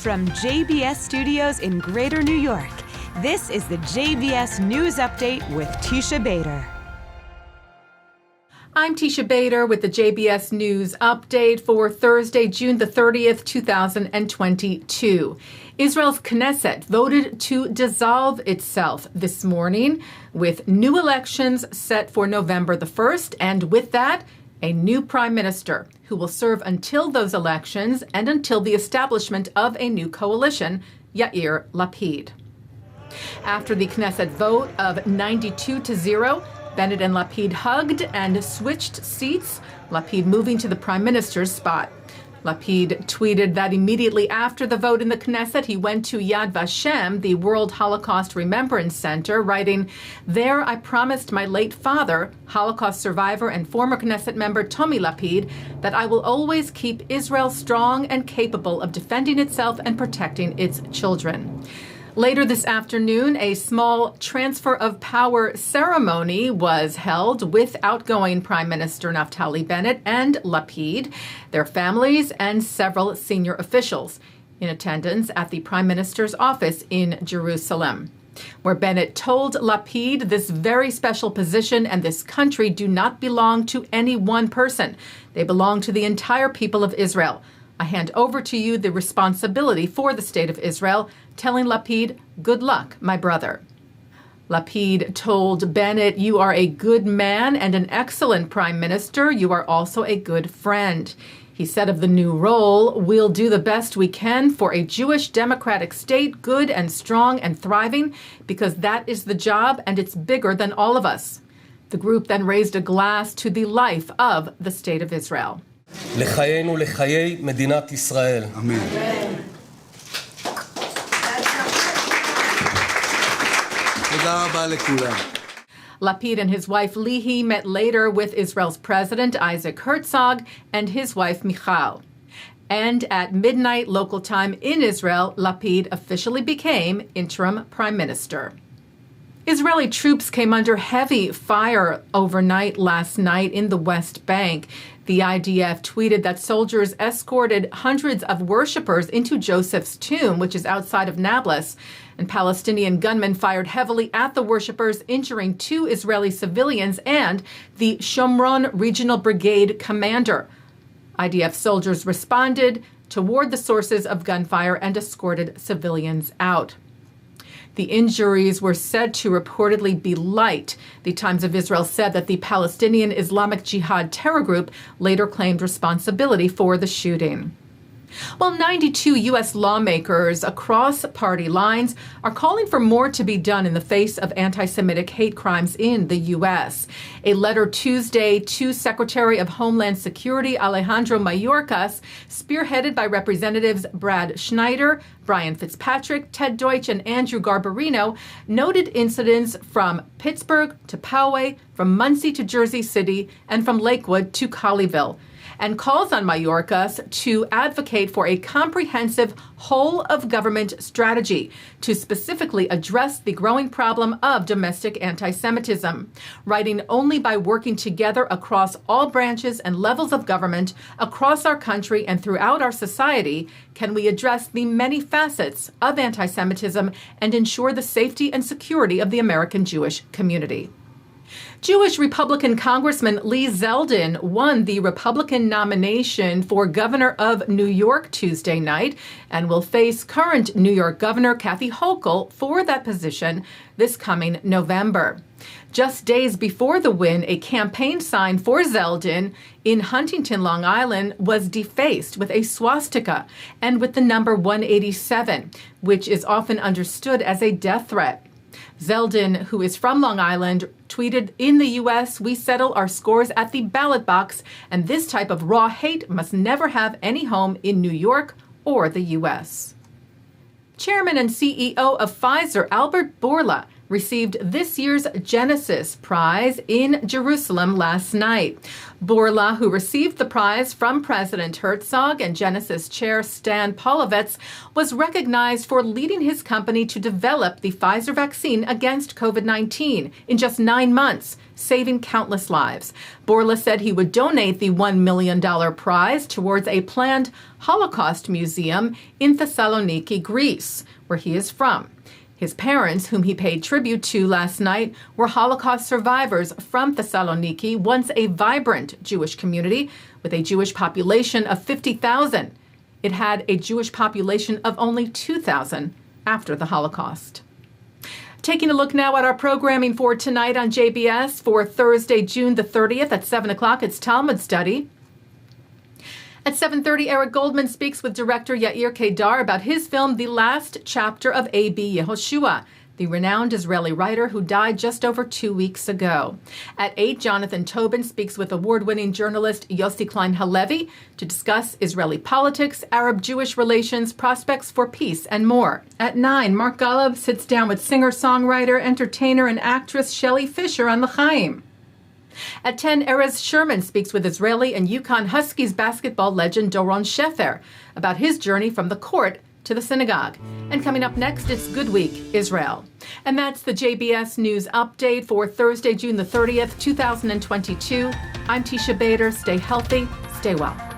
From JBS Studios in Greater New York, this is the JBS News Update with Teisha Bader. I'm Teisha Bader with the JBS News Update for Thursday, June the 30th, 2022. Israel's Knesset voted to dissolve itself this morning with new elections set for November the 1st, and with that, a new prime minister who will serve until those elections and until the establishment of a new coalition, Yair Lapid. After the Knesset vote of 92-0, Bennett and Lapid hugged and switched seats, Lapid moving to the prime minister's spot. Lapid tweeted that immediately after the vote in the Knesset, he went to Yad Vashem, the World Holocaust Remembrance Center, writing, "There I promised my late father, Holocaust survivor and former Knesset member Tomi Lapid, that I will always keep Israel strong and capable of defending itself and protecting its children." Later this afternoon, a small transfer of power ceremony was held with outgoing Prime Minister Naftali Bennett and Lapid, their families, and several senior officials in attendance at the Prime Minister's office in Jerusalem, where Bennett told Lapid this very special position and this country do not belong to any one person. They belong to the entire people of Israel. I hand over to you the responsibility for the state of Israel, telling Lapid, "Good luck, my brother." Lapid told Bennett, "You are a good man and an excellent prime minister. You are also a good friend." He said of the new role, "We'll do the best we can for a Jewish democratic state, good and strong and thriving, because that is the job and it's bigger than all of us." The group then raised a glass to the life of the state of Israel. לחיינו לחיי מדינת ישראל. אמן. תודה רבה לכולם. Lapid and his wife Lihi met later with Israel's President Isaac Herzog and his wife Michal. And at midnight local time in Israel, Lapid officially became interim prime minister. Israeli troops came under heavy fire overnight last night in the West Bank. The IDF tweeted that soldiers escorted hundreds of worshippers into Joseph's tomb, which is outside of Nablus, and Palestinian gunmen fired heavily at the worshippers, injuring 2 Israeli civilians and the Shomron Regional Brigade commander. IDF soldiers responded toward the sources of gunfire and escorted civilians out. The injuries were said to reportedly be light. The Times of Israel said that the Palestinian Islamic Jihad terror group later claimed responsibility for the shooting. Well, 92 U.S. lawmakers across party lines are calling for more to be done in the face of anti-Semitic hate crimes in the U.S. A letter Tuesday to Secretary of Homeland Security Alejandro Mayorkas, spearheaded by Representatives Brad Schneider, Brian Fitzpatrick, Ted Deutsch, and Andrew Garbarino, noted incidents from Pittsburgh to Poway, from Muncie to Jersey City, and from Lakewood to Colleyville, and calls on Mayorkas to advocate for a comprehensive whole-of-government strategy to specifically address the growing problem of domestic anti-Semitism, writing, "Only by working together across all branches and levels of government across our country and throughout our society can we address the many facets of anti-Semitism and ensure the safety and security of the American Jewish community." Jewish Republican Congressman Lee Zeldin won the Republican nomination for governor of New York Tuesday night and will face current New York Governor Kathy Hochul for that position this coming November. Just days before the win, a campaign sign for Zeldin in Huntington, Long Island, was defaced with a swastika and with the number 187, which is often understood as a death threat. Zeldin, who is from Long Island, tweeted, "In the U.S., we settle our scores at the ballot box, and this type of raw hate must never have any home in New York or the U.S." Chairman and CEO of Pfizer, Albert Borla, received this year's Genesis Prize in Jerusalem last night. Borla, who received the prize from President Herzog and Genesis chair Stan Polovets, was recognized for leading his company to develop the Pfizer vaccine against COVID-19 in just 9 months, saving countless lives. Borla said he would donate the $1 million prize towards a planned Holocaust museum in Thessaloniki, Greece, where he is from. His parents, whom he paid tribute to last night, were Holocaust survivors from Thessaloniki, once a vibrant Jewish community with a Jewish population of 50,000. It had a Jewish population of only 2,000 after the Holocaust. Taking a look now at our programming for tonight on JBS for Thursday, June the 30th at 7 o'clock, it's Talmud Study. At 7:30, Eric Goldman speaks with director Yair Qedar about his film, The Last Chapter of AB Yehoshua, the renowned Israeli writer who died just over 2 weeks ago. At 8, Jonathan Tobin speaks with award-winning journalist Yossi Klein Halevi to discuss Israeli politics, Arab-Jewish relations, prospects for peace, and more. At 9, Mark Golub sits down with singer-songwriter, entertainer, and actress Shelley Fisher on L'chaim. At 10, Erez Sherman speaks with Israeli and UConn Huskies basketball legend Doron Sheffer about his journey from the court to the synagogue. And coming up next, it's Good Week, Israel. And that's the JBS News Update for Thursday, June the 30th, 2022. I'm Teisha Bader. Stay healthy, stay well.